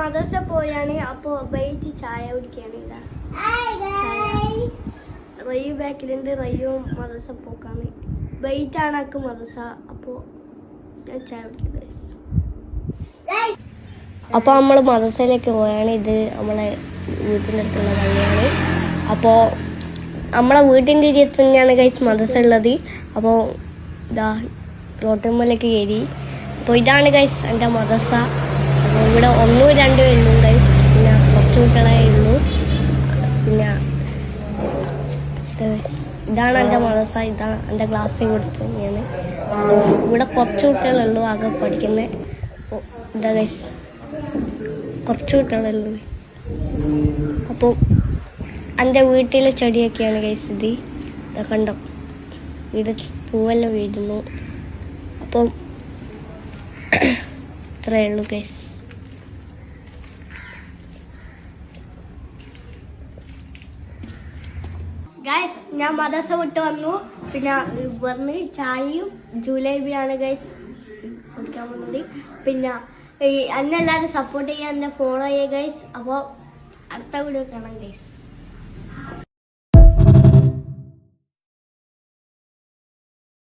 മദ്രസ പോയാണ്. അപ്പോൾ വൈകിട്ട് ചായ കുടിക്കുകയാണ്. റയ്യു ബാക്കിലുണ്ട്. റയ്യും മദ്രസ പോക്കാണ്. വൈകിട്ടാണ് എനിക്ക് മദ്രസ. അപ്പോൾ ഞാൻ ചായ കുടിക്കുന്നത്. അപ്പോൾ നമ്മൾ മദ്രസയിലേക്ക് പോയാണ്. ഇത് നമ്മളെ വീട്ടിൻ്റെ അടുത്തുള്ള പള്ളിയാണ്. അപ്പോൾ നമ്മളെ വീട്ടിൻ്റെ ഇരിയത്ത് തന്നെയാണ് ഗൈസ് മദ്രസ ഉള്ളത്. അപ്പോൾ ഇതാ റോട്ടുമ്മലേക്ക് കയറി. അപ്പോൾ ഇതാണ് ഗൈസ് എൻ്റെ മദ്രസ. അപ്പോൾ ഇവിടെ 1, 2 ഉള്ളൂ ഗൈസ്. പിന്നെ കുറച്ച് കുട്ടികളെ ഉള്ളൂ. പിന്നെ ഇതാണ് എൻ്റെ മദ്രസ. ഇതാണ് എൻ്റെ ക്ലാസ് കൊടുത്ത് തന്നെയാണ്. അപ്പോൾ ഇവിടെ കുറച്ച് കുട്ടികളുള്ളൂ ആകെ പഠിക്കുന്നത്. ഇതാ ഗൈസ് കുറച്ച് കുട്ടികളുള്ളൂ. അപ്പോൾ എൻ്റെ വീട്ടിലെ ചെടിയൊക്കെയാണ് ഗൈസ് ഇത്. കണ്ടോ ഇവിടെ പൂവെല്ലാം വീഴുന്നു. അപ്പം ഇത്രയേ ഉള്ളൂ ഗൈസ്. ഗൈസ് ഞാൻ മദ്രസ വിട്ട് വന്നു. പിന്നെ ഇവിടുന്ന് ചായയും ജുലേബിയാണ് ഗൈസ് കുടിക്കാൻ പോകുന്നത്. പിന്നെ എന്നെ എല്ലാവരും സപ്പോർട്ട് ചെയ്യാൻ, എന്നെ ഫോളോ ചെയ്യുക ഗൈസ്. അപ്പോൾ അടുത്ത വീഡിയോ കാണാം ഗൈസ്.